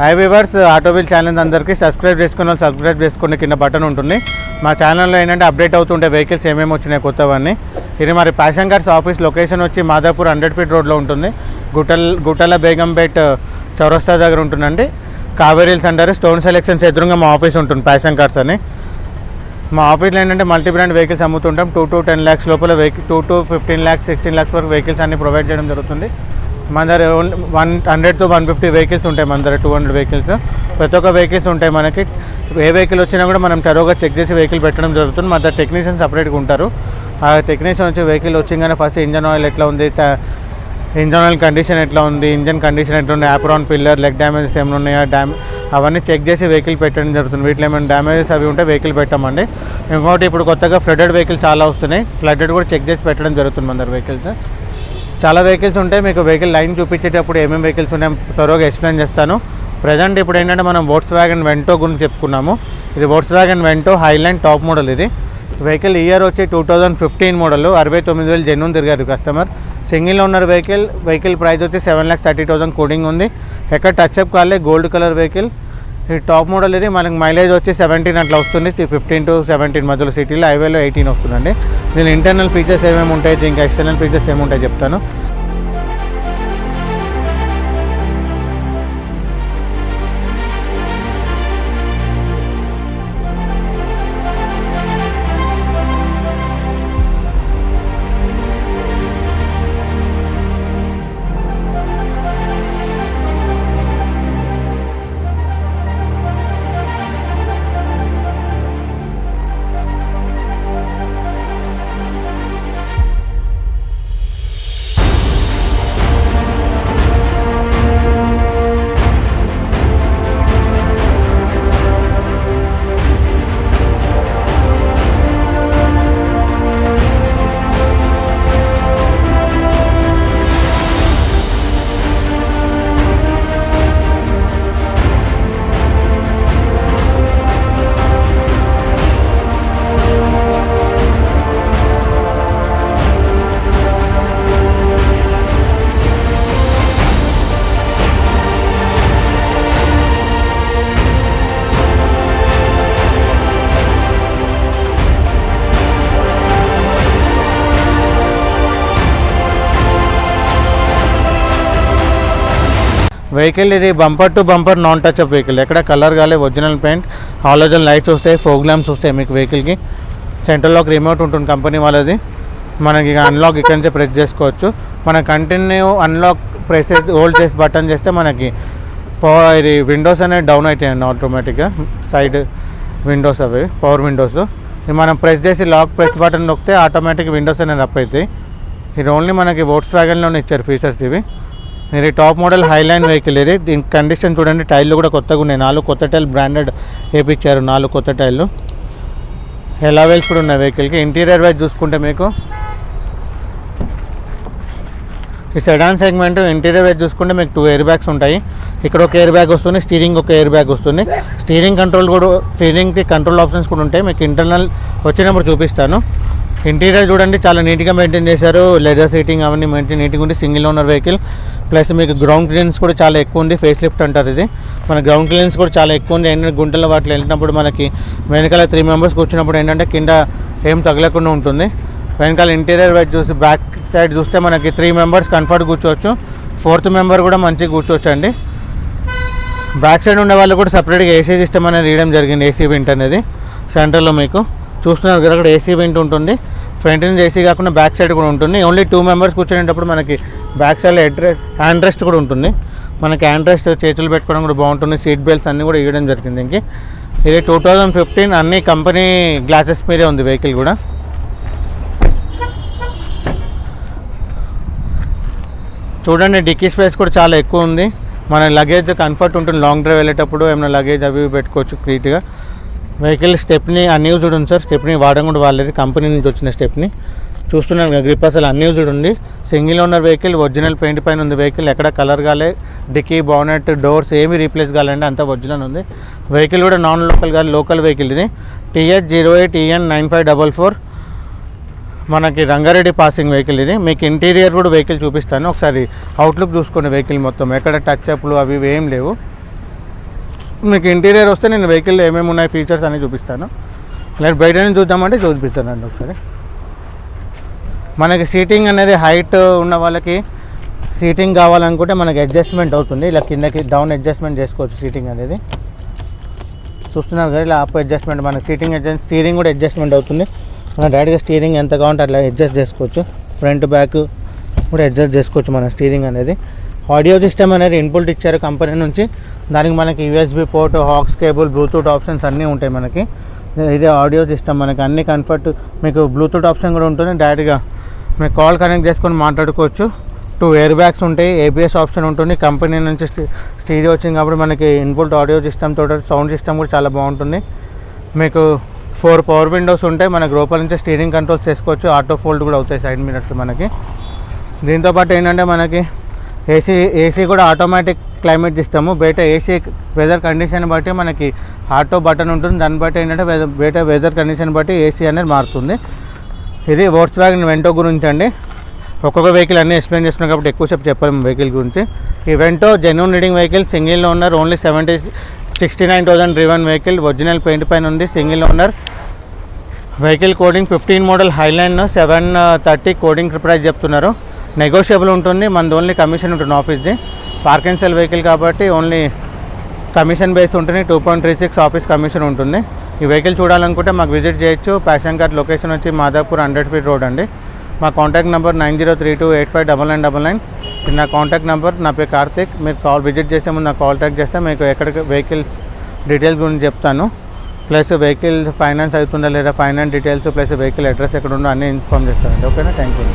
High viewers, ఆటోవీల్ channel అందరికీ subscribe చేసుకునే కింద బటన్ ఉంటుంది. మా ఛానల్లో ఏంటంటే అప్డేట్ అవుతుంటే వెహికల్స్ ఏమేమి వచ్చినాయి కొత్తవన్నీ. ఇది మరి ప్యాషన్ కార్స్ ఆఫీస్ లొకేషన్ వచ్చి మాదాపూర్ 100 ఫీట్ రోడ్లో ఉంటుంది. గుట్టల బేగంపేట్ చౌరస్తా దగ్గర ఉంటుందండి. కావేరీల్స్ అంటారు. స్టోన్ సెలెక్షన్స్ ఎదురుగా మా ఆఫీస్ ఉంటుంది, ప్యాషన్ కార్స్ అని. మా ఆఫీస్లో ఏంటంటే multi brand vehicles అమ్ముతుంటాం. 2 to 10 lakhs లోపల 2 to 15 lakhs 16 lakhs వరకు వెహికల్స్ అన్ని ప్రొవైడ్ చేయడం జరుగుతుంది. మన దగ్గర 100 to 150 వెహికల్స్ ఉంటాయి. మన దగ్గర 200 వెహికల్స్, ప్రతి ఒక్క వెహికల్స్ ఉంటాయి. మనకి ఏ వెహికల్ వచ్చినా కూడా మనం టరోగా చెక్ చేసి వెహికల్ పెట్టడం జరుగుతుంది. మన దగ్గర టెక్నీషియన్ సపరేట్గా ఉంటారు. ఆ టెక్నీషియన్ వచ్చి వెహికల్ వచ్చింగానే ఫస్ట్ ఇంజన్ ఆయిల్ ఎట్లా ఉంది, ఇంజన్ ఆయిల్ కండిషన్ ఎట్లా ఉంది, ఇంజన్ కండిషన్ ఎట్లా ఉంది, యాప్రాన్ పిల్లర్ లెగ్ డ్యామేజెస్ ఏమైనా ఉన్నాయా, అవన్నీ చెక్ చేసి వెహికల్ పెట్టడం జరుగుతుంది. వీటిలో ఏమైనా డ్యామేజెస్ అవి ఉంటే వెహికల్ పెట్టామండి. ఇంకోటి ఇప్పుడు కొత్తగా ఫ్లడెడ్ వెహికల్స్ చాలా వస్తున్నాయి. ఫ్లడెడ్ కూడా చెక్ చేసి పెట్టడం జరుగుతుంది మన దగ్గర వెహికల్స్. చాలా వెహికల్స్ ఉంటాయి. మీకు వెహికల్ లైన్ చూపించేటప్పుడు ఏమేమి వెహికల్స్ ఉన్నాయో త్వరగా ఎక్స్ప్లెయిన్ చేస్తాను. ప్రజెంట్ ఇప్పుడు ఏంటంటే మనం వోక్స్వ్యాగన్ వెంటో గురించి చెప్పుకున్నాము. ఇది Volkswagen Vento Highland top model. ఇది వెహికల్ ఇయర్ వచ్చి 2015 మోడల్. 69,000 జెన్యూన్ తిరిగారు customer. Single owner vehicle price వచ్చి 7,30,000 కోడింగ్ ఉంది. ఎక్కడ టచ్అప్ కాలే, గోల్డ్ కలర్ వెహికల్. ఇది టాప్ మోడల్. ఇది మనకి మైలేజ్ వచ్చి 17 అట్లా వస్తుంది. 15 to 17 మధ్యలో, సిటీలో హైవేలో 18 వస్తుందండి. దీని ఇంటర్నల్ ఫీచర్స్ ఏమేమి ఉంటాయి, దీనికి ఎక్స్టర్నల్ ఫీచర్స్ ఏముంటాయి చెప్తాను. వెహికల్ ఇది bumper to bumper non touch up vehicle. ఎక్కడ కలర్ కాలే, ఒరిజినల్ పెయింట్, హాలోజన్ లైట్స్ వస్తాయి, ఫోగ్ ల్యాంప్స్ వస్తాయి మీకు వెహికల్కి. సెంటర్ లాక్ రిమోట్ ఉంటుంది కంపెనీ వాళ్ళది. మనకి అన్లాక్ ఇక్కడి నుంచే ప్రెస్ చేసుకోవచ్చు. మన కంటిన్యూ అన్లాక్ ప్రెస్ చేసి హోల్డ్ చేసి బటన్ చేస్తే మనకి ఇది విండోస్ అనేది డౌన్ అవుతాయండి ఆటోమేటిక్గా. సైడ్ విండోస్ అవి పవర్ విండోస్. మనం ప్రెస్ చేసి లాక్ ప్రెస్ బటన్ నొక్కితే ఆటోమేటిక్ విండోస్ అనేది అప్ అవుతాయి. ఇది ఓన్లీ మనకి వోక్స్వ్యాగన్లోనే ఇచ్చారు ఫీచర్స్ ఇవి. ఇది టాప్ మోడల్ హైలాండ్ వెహికల్. ఇది దీని కండిషన్ చూడండి. టైర్లు కూడా కొత్తగా ఉన్నాయి. 4 కొత్త టైర్లు బ్రాండెడ్ వేయించారు. 4 కొత్త టైర్లు. ఎలా వెల్స్ కూడా ఉన్నాయి వెహికల్కి. ఇంటీరియర్ వైజ్ చూసుకుంటే మీకు ఈ సెడాన్ సెగ్మెంట్ ఇంటీరియర్ వైజ్ చూసుకుంటే మీకు 2 ఎయిర్ బ్యాగ్స్ ఉంటాయి. ఇక్కడ ఒక ఎయిర్ బ్యాగ్ వస్తుంది, స్టీరింగ్ ఒక ఎయిర్ బ్యాగ్ వస్తుంది. స్టీరింగ్కి కంట్రోల్ ఆప్షన్స్ కూడా ఉంటాయి. మీకు ఇంటర్నల్ వచ్చినప్పుడు చూపిస్తాను. ఇంటీరియర్ చూడండి, చాలా నీట్గా మెయింటైన్ చేశారు. లెదర్ సీటింగ్ అవన్నీ మెయింటైన్ నీట్గా ఉంది. Single owner vehicle. ప్లస్ మీకు గ్రౌండ్ క్లియరెన్స్ కూడా చాలా ఎక్కువ ఉంది. ఫేస్ లిఫ్ట్ అంటారు ఇది. మన గ్రౌండ్ క్లియరెన్స్ కూడా చాలా ఎక్కువ ఉంది. ఏంటంటే గుంటల వాటిలో వెళ్ళినప్పుడు మనకి వెనకాల 3 members కూర్చున్నప్పుడు ఏంటంటే కింద ఏం తగలకుండా ఉంటుంది. వెనకాల ఇంటీరియర్ వైజ్ చూసి బ్యాక్ సైడ్ చూస్తే మనకి 3 members కంఫర్ట్ కూర్చోవచ్చు. 4th member కూడా మంచిగా కూర్చోవచ్చు అండి. బ్యాక్ సైడ్ ఉండే వాళ్ళు కూడా సపరేట్గా ఏసీ సిస్టమ్ అనేది ఇవ్వడం జరిగింది. ఏసీ వెంట్ అనేది సెంటర్లో మీకు చూస్తున్నారు కదా, అక్కడ ఏసీ వెంట్ ఉంటుంది. ఫ్రంట్ నుంచి ఏసీ కాకుండా బ్యాక్ సైడ్ కూడా ఉంటుంది. ఓన్లీ 2 members కూర్చునేటప్పుడు మనకి బ్యాక్ సైడ్లో హ్యాండ్ రెస్ట్ కూడా ఉంటుంది. మనకి హ్యాండ్ రెస్ట్ చేతులు పెట్టుకోవడం కూడా బాగుంటుంది. సీట్ బెల్ట్స్ అన్నీ కూడా ఇవ్వడం జరిగింది. ఇంక ఇది 2015 అన్ని కంపెనీ గ్లాసెస్ మీదే ఉంది వెహికల్ కూడా. చూడండి, డిక్కీ స్పేస్ కూడా చాలా ఎక్కువ ఉంది. మన లగేజ్ కంఫర్ట్ ఉంటుంది. లాంగ్ డ్రైవ్ వెళ్ళేటప్పుడు ఏమైనా లగేజ్ అవి పెట్టుకోవచ్చు నీట్గా. వెహికల్ స్టెప్ని అన్యూజ్డ్ ఉంది సార్. స్టెప్ని వాడడం కూడా వాళ్ళది, కంపెనీ నుంచి వచ్చిన స్టెప్ని. చూస్తున్నాను కదా, గ్రిప్ అసలు అన్యూజ్డ్ ఉంది. Single owner vehicle, original paint పైన ఉంది వెహికల్. ఎక్కడ కలర్ కాలే, డిక్కీ బానెట్ డోర్స్ ఏమి రీప్లేస్ కావాలంటే అంతా ఒరిజినల్ ఉంది. వెహికల్ కూడా నాన్ లోకల్ కాదు, లోకల్ వెహికల్ ఇది. TH08EN9544 మనకి రంగారెడ్డి పాసింగ్ వెహికల్ ఇది. మీకు ఇంటీరియర్ కూడా వెహికల్ చూపిస్తాను. ఒకసారి అవుట్లుక్ చూసుకోండి వెహికల్ మొత్తం. ఎక్కడ టచ్ అప్లు అవి ఏం లేవు. మీకు ఇంటీరియర్ వస్తే నేను వెహికల్ ఏమేమి ఉన్నాయి ఫీచర్స్ అని చూపిస్తాను. లేదా బయట నుంచి చూద్దామంటే చూపిస్తానండి ఒకసారి. మనకి సీటింగ్ అనేది హైట్ ఉన్న వాళ్ళకి సీటింగ్ కావాలనుకుంటే మనకి అడ్జస్ట్మెంట్ అవుతుంది. ఇలా కిందకి డౌన్ అడ్జస్ట్మెంట్ చేసుకోవచ్చు. సీటింగ్ అనేది చూస్తున్నారు కదా, ఇలా అప్ అడ్జస్ట్మెంట్ మనకి స్టీరింగ్ కూడా అడ్జస్ట్మెంట్ అవుతుంది. మనం డైరెక్ట్గా స్టీరింగ్ ఎంత కావాలంటే అట్లా అడ్జస్ట్ చేసుకోవచ్చు. ఫ్రంట్ బ్యాక్ కూడా అడ్జస్ట్ చేసుకోవచ్చు మన స్టీరింగ్ అనేది. ఆడియో సిస్టమ్ అనేది ఇన్పుట్ ఇచ్చారు కంపెనీ నుంచి. దానికి మనకి USB port, aux cable, Bluetooth options అన్నీ ఉంటాయి మనకి. ఇదే ఆడియో సిస్టమ్ మనకి అన్ని కంఫర్ట్. మీకు బ్లూటూత్ ఆప్షన్ కూడా ఉంటుంది. డైరెక్ట్గా మీకు కాల్ కనెక్ట్ చేసుకొని మాట్లాడుకోవచ్చు. 2 ఎయిర్ బ్యాగ్స్ ఉంటాయి. ఏబిఎస్ ఆప్షన్ ఉంటుంది. కంపెనీ నుంచి స్టీరియో వచ్చింది కాబట్టి మనకి ఇన్పుట్ ఆడియో సిస్టమ్ తోటి సౌండ్ సిస్టమ్ కూడా చాలా బాగుంటుంది. మీకు 4 పవర్ విండోస్ ఉంటాయి. మనకి లోపల నుంచి స్టీరింగ్ కంట్రోల్స్ చేసుకోవచ్చు. ఆటో ఫోల్డ్ కూడా అవుతాయి సైడ్ మిరర్స్ మనకి. దీంతోపాటు ఏంటంటే మనకి ఏసీ కూడా ఆటోమేటిక్ క్లైమేట్ ఇస్తాము. బయట ఏసీ వెదర్ కండిషన్ బట్టి మనకి ఆటో బటన్ ఉంటుంది. దాన్ని బట్టి ఏంటంటే బయట వెదర్ కండిషన్ బట్టి ఏసీ అనేది మారుతుంది. ఇది వోక్స్వ్యాగన్ వెంటో గురించి అండి. ఒక్కొక్క వెహికల్ అన్నీ ఎక్స్ప్లెయిన్ చేస్తున్నాం కాబట్టి ఎక్కువసేపు చెప్పాము వెహికల్ గురించి. ఈ Vento genuine reading vehicle, single owner, only 69,000 driven vehicle, original paint పైన ఉంది, single owner. Vehicle coding 15 model highline 730 coding price చెప్తున్నారు. నెగోషియబుల్ ఉంటుంది. మనది ఓన్లీ కమిషన్ ఉంటుంది ఆఫీస్ది. పార్క్ అండ్ సెల్ వెహికల్ కాబట్టి ఓన్లీ కమిషన్ బేస్ ఉంటుంది. 2.36 ఆఫీస్ కమిషన్ ఉంటుంది. ఈ వెహికల్ చూడాలనుకుంటే మాకు విజిట్ చేయొచ్చు. ప్యాషన్ కార్డ్ లొకేషన్ వచ్చి మాదాపూర్ 100 ఫీట్ రోడ్ అండి. మా కాంటాక్ట్ నెంబర్ 9032859999. ఇది నా కాంటాక్ట్ నెంబర్. నా పేరు కార్తిక్. మీరు విజిట్ చేసే ముందు నాకు కాంటాక్ట్ చేస్తే మీకు ఎక్కడికి వెహికల్స్ డీటెయిల్స్ గురించి చెప్తాను. ప్లస్ వెహికల్ ఫైనాన్స్ అవుతుందా లేదా finance details, plus vehicle address ఎక్కడ ఉందో అన్నీ ఇన్ఫార్మ్ చేస్తానండి. ఓకేనా, థ్యాంక్ యూ.